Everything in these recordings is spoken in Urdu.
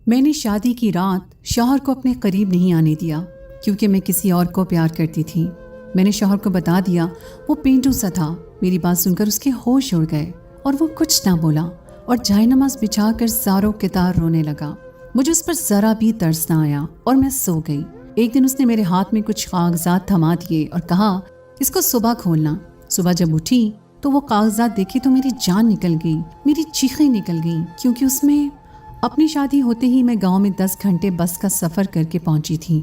میں نے شادی کی رات شوہر کو اپنے قریب نہیں آنے دیا کیونکہ میں کسی اور کو پیار کرتی تھی۔ میں نے شوہر کو بتا دیا، وہ پینڈو سا تھا۔ میری بات سن کر اس کے ہوش اڑ گئے اور وہ کچھ نہ بولا اور جائے نماز بچھا کر زاروں کتار رونے لگا۔ مجھے اس پر ذرا بھی ترس نہ آیا اور میں سو گئی۔ ایک دن اس نے میرے ہاتھ میں کچھ کاغذات تھما دیے اور کہا، اس کو صبح کھولنا۔ صبح جب اٹھی تو وہ کاغذات دیکھے تو میری جان نکل گئی، میری چیخیں نکل گئیں، کیونکہ اس میں اپنی شادی ہوتے ہی میں گاؤں میں 10 گھنٹے بس کا سفر کر کے پہنچی تھی۔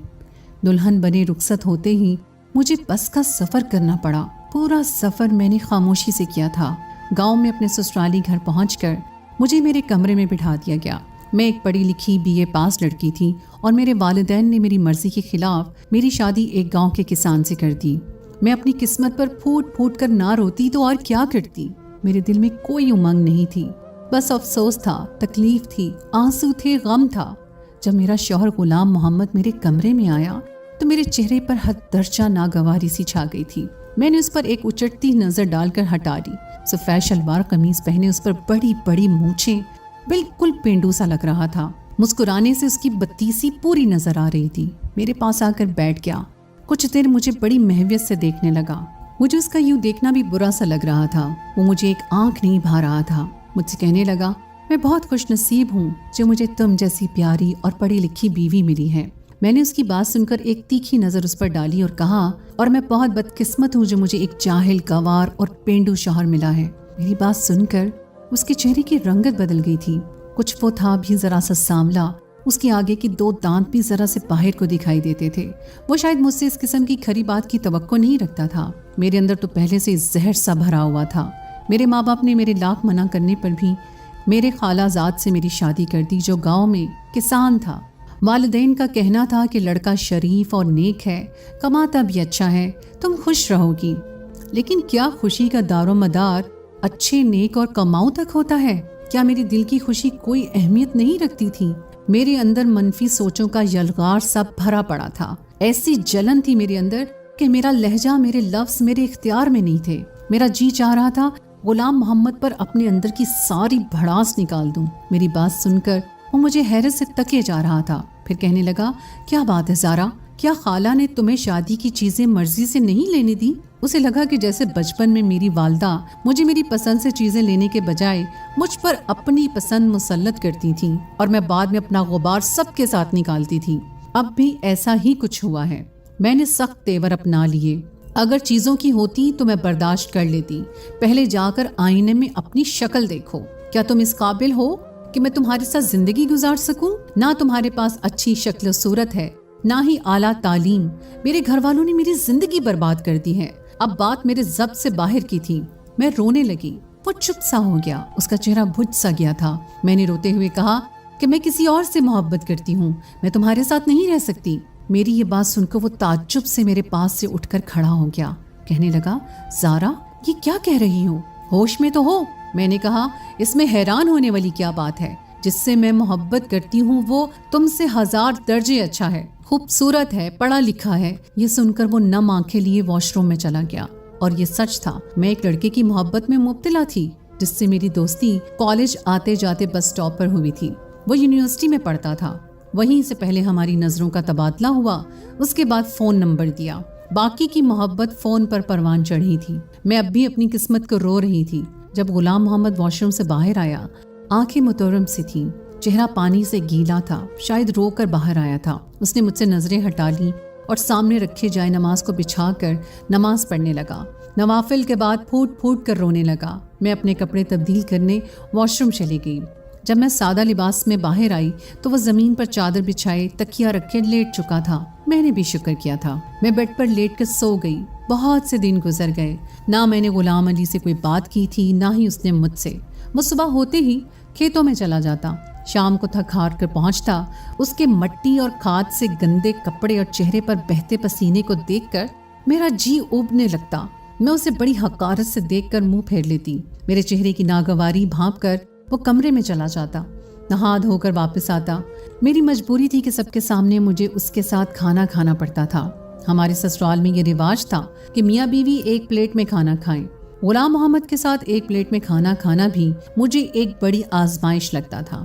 دلہن بنے رخصت ہوتے ہی مجھے بس کا سفر کرنا پڑا۔ پورا سفر میں نے خاموشی سے کیا تھا۔ گاؤں میں اپنے سسرالی گھر پہنچ کر مجھے میرے کمرے میں بٹھا دیا گیا۔ میں ایک پڑھی لکھی BA پاس لڑکی تھی اور میرے والدین نے میری مرضی کے خلاف میری شادی ایک گاؤں کے کسان سے کر دی۔ میں اپنی قسمت پر پھوٹ پھوٹ کر نہ روتی تو اور کیا کرتی۔ میرے دل میں کوئی امنگ نہیں تھی، بس افسوس تھا، تکلیف تھی، آنسو تھے، غم تھا۔ جب میرا شوہر غلام محمد میرے کمرے میں آیا تو میرے چہرے پر حد درجہ ناگواری سی چھا گئی تھی۔ میں نے اس پر ایک اچٹتی نظر ڈال کر ہٹا لی۔ سفید شلوار قمیض پہنے، اس پر بڑی بڑی مونچھیں، بالکل پینڈو سا لگ رہا تھا۔ مسکرانے سے اس کی بتیسی پوری نظر آ رہی تھی۔ میرے پاس آ کر بیٹھ گیا، کچھ دیر مجھے بڑی محویت سے دیکھنے لگا۔ مجھے اس کا یوں دیکھنا بھی برا سا لگ رہا تھا۔ وہ مجھے ایک آنکھ نہیں بھا رہا تھا۔ مجھ سے کہنے لگا، میں بہت خوش نصیب ہوں جو مجھے تم جیسی پیاری اور پڑھی لکھی بیوی ملی ہے۔ میں نے اس کی بات سن کر ایک تیکھی نظر اس پر ڈالی اور کہا، اور میں بہت بدقسمت ہوں جو مجھے ایک جاہل، گوار اور پینڈو شوہر ملا ہے۔ میری بات سن کر اس کے چہرے کی رنگت بدل گئی تھی۔ کچھ وہ تھا بھی ذرا سا سانولا، اس کے آگے کی 2 دانت بھی ذرا سے باہر کو دکھائی دیتے تھے۔ وہ شاید مجھ سے اس قسم کی کھری بات کی توقع نہیں رکھتا تھا۔ میرے اندر تو پہلے سے زہر سا بھرا ہوا تھا۔ میرے ماں باپ نے میرے لاکھ منع کرنے پر بھی میرے خالہ زاد سے میری شادی کر دی جو گاؤں میں کسان تھا۔ والدین کا کہنا تھا کہ لڑکا شریف اور نیک ہے، کماتا بھی اچھا ہے، تم خوش رہو گی۔ لیکن کیا خوشی کا دار و مدار اچھے، نیک اور کماؤ تک ہوتا ہے؟ کیا میری دل کی خوشی کوئی اہمیت نہیں رکھتی تھی؟ میرے اندر منفی سوچوں کا یلغار سا بھرا پڑا تھا۔ ایسی جلن تھی میرے اندر کہ میرا لہجہ، میرے لفظ میرے اختیار میں نہیں تھے۔ میرا جی چاہ رہا تھا غلام محمد پر اپنے اندر کی ساری بھڑاس نکال دوں۔ میری بات سن کر وہ مجھے حیرت سے تکے جا رہا تھا، پھر کہنے لگا، کیا بات ہے زارا، کیا خالہ نے تمہیں شادی کی چیزیں مرضی سے نہیں لینے دی؟ اسے لگا کہ جیسے بچپن میں میری والدہ مجھے میری پسند سے چیزیں لینے کے بجائے مجھ پر اپنی پسند مسلط کرتی تھیں اور میں بعد میں اپنا غبار سب کے ساتھ نکالتی تھی۔ اب بھی ایسا ہی کچھ ہوا ہے۔ میں نے سخت تیور اپنا لیے۔ اگر چیزوں کی ہوتی تو میں برداشت کر لیتی۔ پہلے جا کر آئینے میں اپنی شکل دیکھو۔ کیا تم اس قابل ہو کہ میں تمہارے ساتھ زندگی گزار سکوں؟ نہ تمہارے پاس اچھی شکل و صورت ہے، نہ ہی اعلیٰ تعلیم۔ میرے گھر والوں نے میری زندگی برباد کر دی ہے۔ اب بات میرے ضبط سے باہر کی تھی۔ میں رونے لگی۔ وہ چپ سا ہو گیا، اس کا چہرہ بجھ سا گیا تھا۔ میں نے روتے ہوئے کہا کہ میں کسی اور سے محبت کرتی ہوں، میں تمہارے ساتھ نہیں رہ سکتی۔ میری یہ بات سن کر وہ تعجب سے میرے پاس سے اٹھ کر کھڑا ہو گیا، کہنے لگا، زارا یہ کیا کہہ رہی ہو؟ ہوش میں تو ہو؟ میں نے کہا، اس میں حیران ہونے والی کیا بات ہے؟ جس سے میں محبت کرتی ہوں وہ تم سے 1000 درجے اچھا ہے، خوبصورت ہے، پڑھا لکھا ہے۔ یہ سن کر وہ نم آنکھیں لیے واش روم میں چلا گیا۔ اور یہ سچ تھا، میں ایک لڑکے کی محبت میں مبتلا تھی جس سے میری دوستی کالج آتے جاتے بس سٹاپ پر ہوئی تھی۔ وہ یونیورسٹی میں پڑھتا تھا۔ وہیں سے پہلے ہماری نظروں کا تبادلہ ہوا، اس کے بعد فون نمبر دیا۔ باقی کی محبت فون پر پروان چڑھی تھی۔ میں اب بھی اپنی قسمت کو رو رہی تھی۔ جب غلام محمد واش روم سے باہر آیا، آنکھیں متورم سی تھیں، چہرہ پانی سے گیلا تھا، شاید رو کر باہر آیا تھا۔ اس نے مجھ سے نظریں ہٹا لی اور سامنے رکھے جائے نماز کو بچھا کر نماز پڑھنے لگا۔ نوافل کے بعد پھوٹ پھوٹ کر رونے لگا۔ میں اپنے کپڑے تبدیل کرنے واش روم چلی گئی۔ جب میں سادہ لباس میں باہر آئی تو وہ زمین پر چادر بچھائے تکیہ رکھے لیٹ چکا تھا۔ میں نے بھی شکر کیا تھا۔ میں بیڈ پر لیٹ کر سو گئی۔ بہت سے دن گزر گئے، نہ میں نے غلام علی سے کوئی بات کی تھی، نہ ہی اس نے مجھ سے۔ وہ صبح ہوتے ہی کھیتوں میں چلا جاتا، شام کو تھک ہار کر پہنچتا۔ اس کے مٹی اور کھاد سے گندے کپڑے اور چہرے پر بہتے پسینے کو دیکھ کر میرا جی اوبنے لگتا۔ میں اسے بڑی حقارت سے دیکھ کر منہ پھیر لیتی۔ میرے چہرے کی ناگواری بھانپ کر وہ کمرے میں چلا جاتا، نہا دھو کر واپس آتا۔ میری مجبوری تھی کہ سب کے سامنے مجھے اس کے ساتھ کھانا کھانا پڑتا تھا۔ ہمارے سسرال میں یہ رواج تھا کہ میاں بیوی ایک پلیٹ میں کھانا کھائیں۔ غلام محمد کے ساتھ ایک پلیٹ میں کھانا کھانا بھی مجھے ایک بڑی آزمائش لگتا تھا۔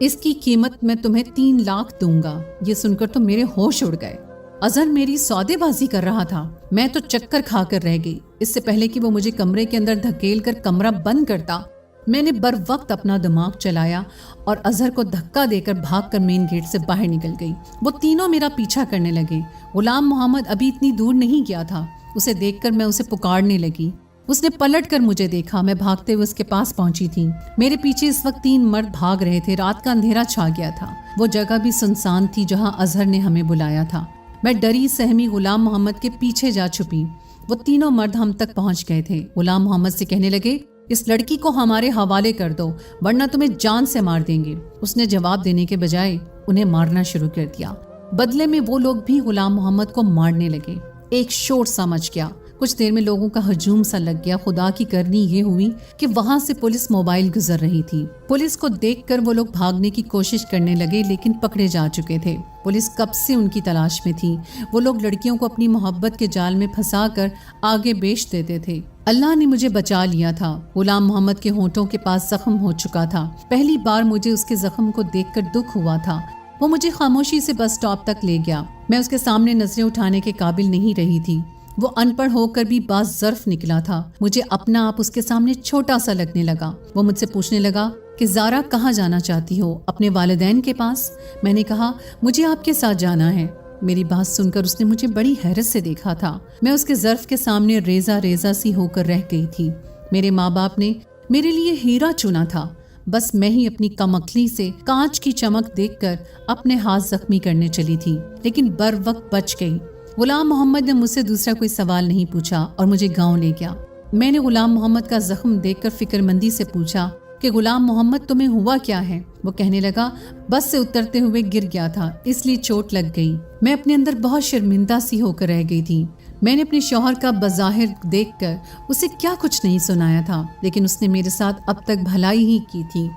اس کی قیمت میں تمہیں 3 لاکھ دوں گا۔ یہ سن کر تو میرے ہوش اڑ گئے۔ اظہر میری سودے بازی کر رہا تھا۔ میں تو چکر کھا کر رہ گئی۔ اس سے پہلے کہ وہ مجھے کمرے کے اندر دھکیل کر کمرہ بند کرتا، میں نے بر وقت اپنا دماغ چلایا اور اظہر کو دھکا دے کر بھاگ کر مین گیٹ سے باہر نکل گئی۔ وہ تینوں میرا پیچھا کرنے لگے۔ غلام محمد ابھی اتنی دور نہیں گیا تھا۔ اسے دیکھ کر میں اسے پکارنے لگی۔ اس نے پلٹ کر مجھے دیکھا۔ میں بھاگتے ہوئے اس کے پاس پہنچی تھی۔ میرے پیچھے اس وقت 3 مرد بھاگ رہے تھے۔ رات کا اندھیرا چھا گیا تھا۔ وہ جگہ بھی سنسان تھی جہاں اظہر نے ہمیں بلایا تھا۔ میں ڈری سہمی غلام محمد کے پیچھے جا چھپی۔ وہ تینوں مرد ہم تک پہنچ گئے تھے۔ غلام محمد سے کہنے لگے، اس لڑکی کو ہمارے حوالے کر دو ورنہ تمہیں جان سے مار دیں گے۔ اس نے جواب دینے کے بجائے انہیں مارنا شروع کر دیا۔ بدلے میں وہ لوگ بھی غلام محمد کو مارنے لگے۔ ایک شور سا مچ گیا۔ کچھ دیر میں لوگوں کا ہجوم سا لگ گیا۔ خدا کی کرنی یہ ہوئی کہ وہاں سے پولیس موبائل گزر رہی تھی۔ پولیس کو دیکھ کر وہ لوگ بھاگنے کی کوشش کرنے لگے لیکن پکڑے جا چکے تھے۔ پولیس کب سے ان کی تلاش میں تھی۔ وہ لوگ لڑکیوں کو اپنی محبت کے جال میں پھنسا کر آگے بیچ دیتے تھے۔ اللہ نے مجھے بچا لیا تھا۔ غلام محمد کے ہونٹوں کے پاس زخم ہو چکا تھا۔ پہلی بار مجھے اس کے زخم کو دیکھ کر دکھ ہوا تھا۔ وہ مجھے خاموشی سے بس اسٹاپ تک لے گیا۔ میں اس کے سامنے نظریں اٹھانے کے قابل نہیں رہی تھی۔ وہ ان پڑھ ہو کر بھی باز ظرف نکلا تھا۔ مجھے اپنا آپ اس کے سامنے چھوٹا سا لگنے لگا۔ وہ مجھ سے پوچھنے لگا کہ زارا کہاں جانا چاہتی ہو؟ اپنے والدین کے پاس؟ میں نے کہا مجھے آپ کے ساتھ جانا ہے۔ میری بات سن کر اس نے مجھے بڑی حیرت سے دیکھا تھا۔ میں اس کے ظرف کے سامنے ریزہ ریزہ سی ہو کر رہ گئی تھی۔ میرے ماں باپ نے میرے لیے ہیرا چنا تھا، بس میں ہی اپنی کم عقلی سے کانچ کی چمک دیکھ کر اپنے ہاتھ زخمی کرنے چلی تھی، لیکن بر وقت بچ گئی۔ غلام محمد نے مجھ سے دوسرا کوئی سوال نہیں پوچھا اور مجھے گاؤں لے گیا۔ میں نے غلام محمد کا زخم دیکھ کر فکر مندی سے پوچھا کہ غلام محمد تمہیں ہوا کیا ہے؟ وہ کہنے لگا بس سے اترتے ہوئے گر گیا تھا، اس لیے چوٹ لگ گئی۔ میں اپنے اندر بہت شرمندہ سی ہو کر رہ گئی تھی۔ میں نے اپنے شوہر کا بظاہر دیکھ کر اسے کیا کچھ نہیں سنایا تھا، لیکن اس نے میرے ساتھ اب تک بھلائی ہی کی تھی۔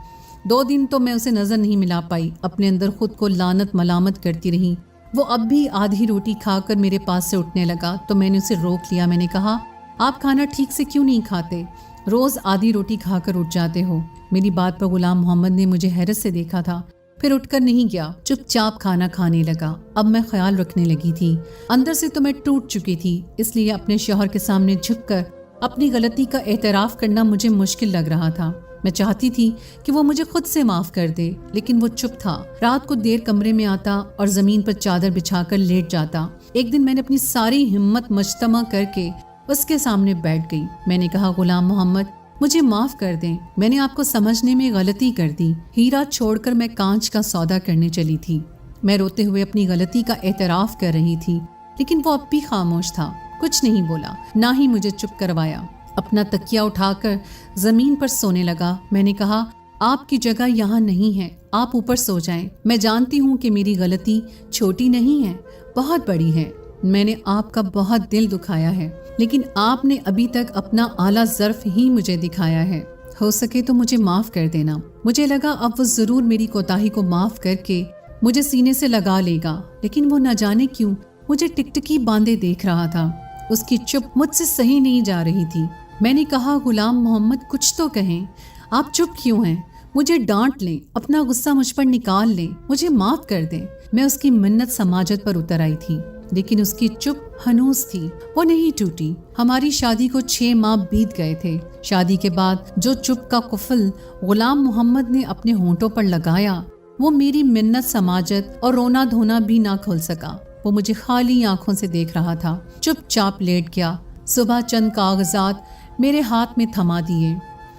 2 دن تو میں اسے نظر نہیں ملا پائی، اپنے اندر خود کو لعنت ملامت کرتی رہی۔ وہ اب بھی آدھی روٹی کھا کر میرے پاس سے اٹھنے لگا تو میں نے اسے روک لیا۔ میں نے کہا آپ کھانا ٹھیک سے کیوں نہیں کھاتے؟ روز آدھی روٹی کھا کر اٹھ جاتے ہو۔ میری بات پر غلام محمد نے مجھے حیرت سے دیکھا تھا، پھر اٹھ کر نہیں گیا، چپ چاپ کھانا کھانے لگا۔ اب میں خیال رکھنے لگی تھی، اندر سے تو میں ٹوٹ چکی تھی، اس لیے اپنے شوہر کے سامنے جھک کر اپنی غلطی کا اعتراف کرنا مجھے مشکل لگ رہا تھا۔ میں چاہتی تھی کہ وہ مجھے خود سے معاف کر دے، لیکن وہ چپ تھا۔ رات کو دیر کمرے میں آتا اور زمین پر چادر بچھا کر لیٹ جاتا۔ ایک دن میں نے اپنی ساری ہمت مجتمع کر کے اس کے سامنے بیٹھ گئی۔ میں نے کہا غلام محمد مجھے معاف کر دیں، میں نے آپ کو سمجھنے میں غلطی کر دی۔ ہیرا چھوڑ کر میں کانچ کا سودا کرنے چلی تھی۔ میں روتے ہوئے اپنی غلطی کا اعتراف کر رہی تھی، لیکن وہ اب بھی خاموش تھا، کچھ نہیں بولا، نہ ہی مجھے چپ کروایا۔ اپنا تکیہ اٹھا کر زمین پر سونے لگا۔ میں نے کہا آپ کی جگہ یہاں نہیں ہے، آپ اوپر سو جائیں۔ میں جانتی ہوں کہ میری غلطی چھوٹی نہیں ہے، بہت بڑی ہے۔ میں نے آپ کا بہت دل دکھایا ہے، لیکن آپ نے ابھی تک اپنا اعلیٰ ظرف ہی مجھے دکھایا ہے۔ ہو سکے تو مجھے معاف کر دینا۔ مجھے لگا اب وہ ضرور میری کوتاہی کو معاف کر کے مجھے سینے سے لگا لے گا، لیکن وہ نہ جانے کیوں مجھے ٹکٹکی باندھے دیکھ رہا تھا۔ اس کی چپ مجھ سے صحیح نہیں جا رہی تھی۔ میں نے کہا غلام محمد کچھ تو کہیں، آپ چپ کیوں ہیں؟ مجھے ڈانٹ لیں، اپنا غصہ مجھ پر نکال لیں، مجھے معاف کر دیں۔ میں اس کی منت سماجت پر اتر آئی تھی، لیکن اس کی چپ ہنوز تھی، وہ نہیں ٹوٹی۔ ہماری شادی کو 6 ماہ بیت گئے تھے۔ شادی کے بعد جو چپ کا قفل غلام محمد نے اپنے ہونٹوں پر لگایا، وہ میری منت سماجت اور رونا دھونا بھی نہ کھول سکا۔ وہ مجھے خالی آنکھوں سے دیکھ رہا تھا، چپ چاپ لیٹ گیا۔ صبح چند کاغذات میرے ہاتھ میں تھما دیے،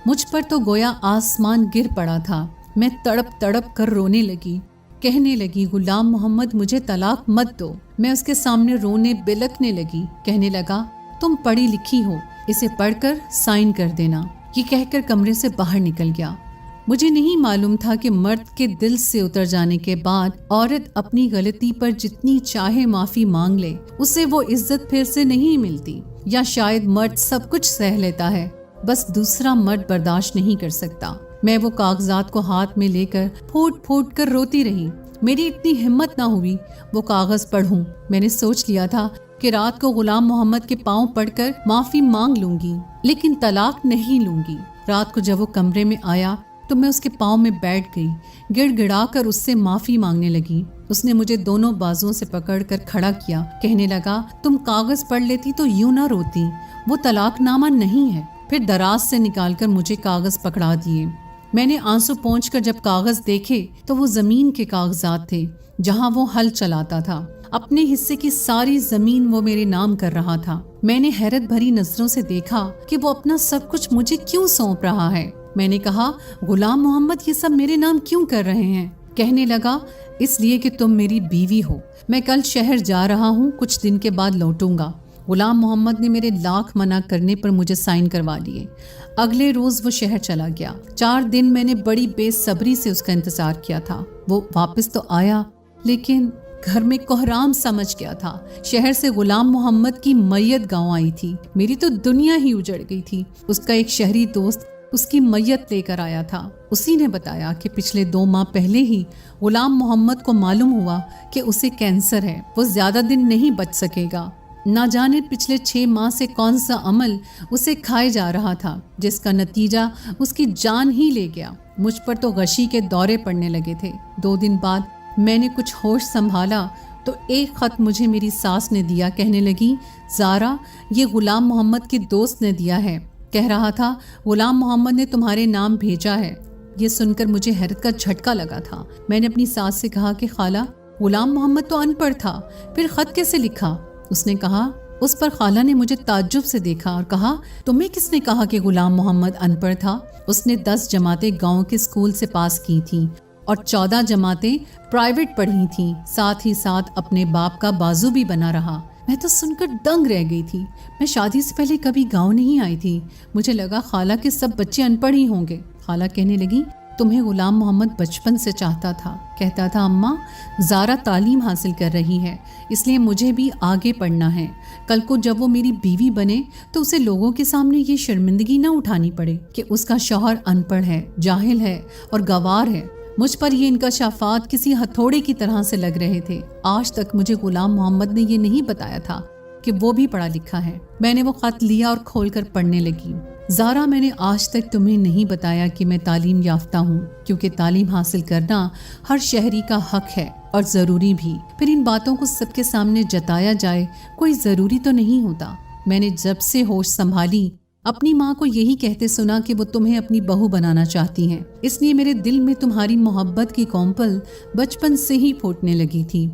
مجھ پر تو گویا آسمان گر پڑا تھا۔ میں تڑپ تڑپ کر رونے لگی، کہنے لگی غلام محمد مجھے طلاق مت دو۔ میں اس کے سامنے رونے بلکنے لگی، کہنے لگا تم پڑھی لکھی ہو، اسے پڑھ کر سائن کر دینا۔ یہ کہہ کر کمرے سے باہر نکل گیا۔ مجھے نہیں معلوم تھا کہ مرد کے دل سے اتر جانے کے بعد عورت اپنی غلطی پر جتنی چاہے معافی مانگ لے، اسے وہ عزت پھر سے نہیں ملتی، یا شاید مرد سب کچھ سہ لیتا ہے، بس دوسرا مرد برداشت نہیں کر سکتا۔ میں وہ کاغذات کو ہاتھ میں لے کر پھوٹ پھوٹ کر روتی رہی۔ میری اتنی ہمت نہ ہوئی وہ کاغذ پڑھوں۔ میں نے سوچ لیا تھا کہ رات کو غلام محمد کے پاؤں پڑھ کر معافی مانگ لوں گی، لیکن طلاق نہیں لوں گی۔ رات کو جب وہ کمرے میں آیا تو میں اس کے پاؤں میں بیٹھ گئی، گڑ گڑا کر اس سے معافی مانگنے لگی۔ اس نے مجھے دونوں بازوؤں سے پکڑ کر کھڑا کیا، کہنے لگا تم کاغذ پڑھ لیتی تو یوں نہ روتی، وہ طلاق نامہ نہیں ہے۔ پھر دراز سے نکال کر مجھے کاغذ پکڑا دیے۔ میں نے آنسو پہنچ کر جب کاغذ دیکھے تو وہ زمین کے کاغذات تھے جہاں وہ ہل چلاتا تھا۔ اپنے حصے کی ساری زمین وہ میرے نام کر رہا تھا۔ میں نے حیرت بھری نظروں سے دیکھا کہ وہ اپنا سب کچھ مجھے کیوں سونپ رہا ہے۔ میں نے کہا غلام محمد یہ سب میرے نام کیوں کر رہے ہیں؟ کہنے لگا اس لیے کہ تم میری بیوی ہو، میں کل شہر جا رہا ہوں، کچھ دن کے بعد لوٹوں گا۔ غلام محمد نے میرے لاکھ منع کرنے پر مجھے سائن کروا لیے۔ اگلے روز وہ شہر چلا گیا۔ 4 دن میں نے بڑی بے صبری سے اس کا انتظار کیا تھا۔ وہ واپس تو آیا لیکن گھر میں کوحرام سمجھ گیا تھا۔ شہر سے غلام محمد کی میت گاؤں آئی تھی۔ میری تو دنیا ہی اجڑ گئی تھی۔ اس کا ایک شہری دوست اس کی میت لے کر آیا تھا۔ اسی نے بتایا کہ پچھلے 2 ماہ پہلے ہی غلام محمد کو معلوم ہوا کہ اسے کینسر ہے، وہ زیادہ دن نہیں بچ سکے گا۔ نہ جانے پچھلے 6 ماہ سے کون سا عمل اسے کھائے جا رہا تھا جس کا نتیجہ اس کی جان ہی لے گیا۔ مجھ پر تو غشی کے دورے پڑنے لگے تھے۔ 2 دن بعد میں نے کچھ ہوش سنبھالا تو ایک خط مجھے میری ساس نے دیا۔ کہنے لگی زارا یہ غلام محمد کے دوست نے دیا ہے، کہہ رہا تھا غلام محمد نے تمہارے نام بھیجا ہے۔ یہ سن کر مجھے حیرت کا جھٹکا لگا تھا۔ میں نے اپنی ساس سے کہا کہ خالہ غلام محمد تو ان پڑھ تھا، پھر خط کیسے لکھا؟ اس نے کہا اس پر خالہ نے مجھے تعجب سے دیکھا اور کہا تمہیں کس نے کہا کہ غلام محمد ان پڑھ تھا؟ اس نے 10 جماعتیں گاؤں کے اسکول سے پاس کی تھیں اور 14 جماعتیں پرائیویٹ پڑھی تھیں، ساتھ ہی ساتھ اپنے باپ کا بازو بھی بنا رہا۔ میں تو سن کر دنگ رہ گئی تھی۔ میں شادی سے پہلے کبھی گاؤں نہیں آئی تھی، مجھے لگا خالہ کے سب بچے ان پڑھ ہی ہوں گے۔ خالہ کہنے لگی تمہیں غلام محمد بچپن سے چاہتا تھا، کہتا تھا اماں زارا تعلیم حاصل کر رہی ہے اس لیے مجھے بھی آگے پڑھنا ہے، کل کو جب وہ میری بیوی بنے تو اسے لوگوں کے سامنے یہ شرمندگی نہ اٹھانی پڑے کہ اس کا شوہر ان پڑھ ہے، جاہل ہے اور گوار ہے۔ مجھ پر یہ انکشافات کسی ہتھوڑے کی طرح سے لگ رہے تھے۔ آج تک مجھے غلام محمد نے یہ نہیں بتایا تھا کہ وہ بھی پڑھا لکھا ہے۔ میں نے وہ خط لیا اور کھول کر پڑھنے لگی۔ زارا میں نے آج تک تمہیں نہیں بتایا کہ میں تعلیم یافتہ ہوں، کیونکہ تعلیم حاصل کرنا ہر شہری کا حق ہے اور ضروری بھی۔ پھر ان باتوں کو سب کے سامنے جتایا جائے کوئی ضروری تو نہیں ہوتا۔ میں نے جب سے ہوش سنبھالی اپنی ماں کو یہی کہتے سنا کہ وہ تمہیں اپنی بہو بنانا چاہتی ہیں، اس لیے میرے دل میں تمہاری محبت کی کونپل بچپن سے ہی پھوٹنے لگی تھی۔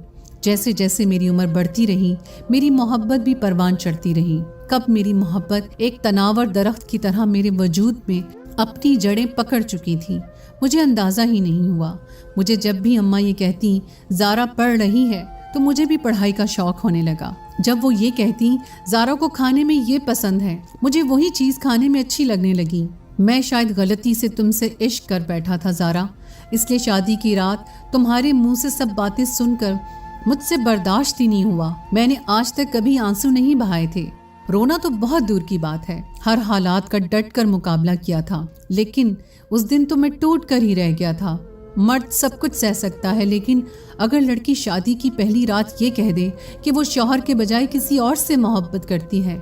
جیسے جیسے میری عمر بڑھتی رہی میری محبت بھی پروان چڑھتی رہی۔ کب میری محبت ایک تناور درخت کی طرح میرے وجود میں اپنی جڑیں پکڑ چکی تھی مجھے اندازہ ہی نہیں ہوا۔ مجھے جب بھی اماں یہ کہتی زارا پڑھ رہی ہے تو مجھے بھی پڑھائی کا شوق ہونے لگا۔ جب وہ یہ کہتی زارا کو کھانے میں یہ پسند ہے، مجھے وہی چیز کھانے میں اچھی لگنے لگی۔ میں شاید غلطی سے تم سے عشق کر بیٹھا تھا زارا، اس لیے شادی کی رات تمہارے منہ سے سب باتیں سن کر مجھ سے برداشت ہی نہیں ہوا۔ میں نے آج تک کبھی آنسو نہیں بہائے تھے، رونا تو بہت دور کی بات ہے، ہر حالات کا ڈٹ کر مقابلہ کیا تھا، لیکن اس دن تو میں ٹوٹ کر ہی رہ گیا تھا۔ مرد سب کچھ سہ سکتا ہے، لیکن اگر لڑکی شادی کی پہلی رات یہ کہہ دے کہ وہ شوہر کے بجائے کسی اور سے محبت کرتی ہے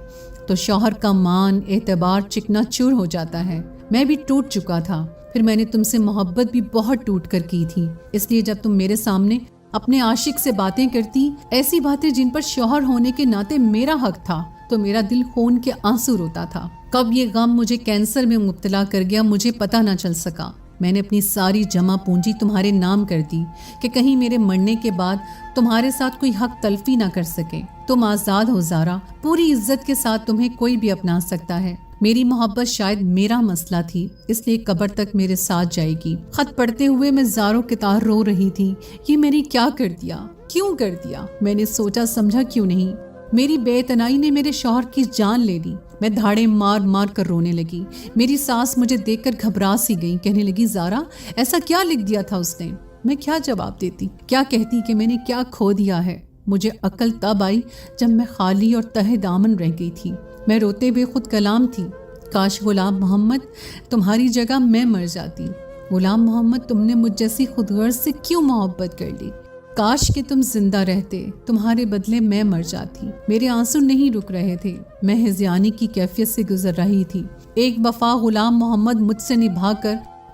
تو شوہر کا مان اعتبار چکنا چور ہو جاتا ہے۔ میں بھی ٹوٹ چکا تھا، پھر میں نے تم سے محبت بھی بہت ٹوٹ کر کی تھی، اس لیے جب تم میرے سامنے اپنے عاشق سے باتیں کرتی، ایسی باتیں جن پر شوہر ہونے کے ناطے میرا حق تھا، تو میرا دل خون کے آنسو روتا تھا۔ کب یہ غم مجھے کینسر میں مبتلا کر گیا مجھے پتہ نہ چل سکا۔ میں نے اپنی ساری جمع پونجی تمہارے نام کر دی کہ کہیں میرے مرنے کے بعد تمہارے ساتھ کوئی حق تلفی نہ کر سکے۔ تم آزاد ہو زارا، پوری عزت کے ساتھ تمہیں کوئی بھی اپنا سکتا ہے۔ میری محبت شاید میرا مسئلہ تھی، اس لیے قبر تک میرے ساتھ جائے گی۔ خط پڑھتے ہوئے میں زاروں کے تار رو رہی تھی۔ یہ میں نے کیا کر دیا، کیوں کر دیا؟ میں نے سوچا سمجھا کیوں نہیں؟ میری بے اتنائی نے میرے شوہر کی جان لے لی۔ میں دھاڑے مار مار کر رونے لگی۔ میری ساس مجھے دیکھ کر گھبرا سی گئی، کہنے لگی زارا ایسا کیا لکھ دیا تھا اس نے؟ میں کیا جواب دیتی، کیا کہتی کہ میں نے کیا کھو دیا ہے؟ مجھے عقل تب آئی جب میں خالی اور تہہ دامن رہ گئی تھی۔ میں روتے ہوئے خود کلام تھی، کاش غلام محمد تمہاری جگہ میں مر جاتی۔ غلام محمد تم نے مجھ جیسی خود غرض سے کیوں محبت کر لی؟ کاش کہ تم زندہ رہتے، تمہارے بدلے میں مر جاتی۔ میرے آنسو نہیں رک رہے تھے، میں ہذیانی کی کیفیت سے گزر رہی تھی۔ ایک وفا غلام محمد مجھ سے نبھا کر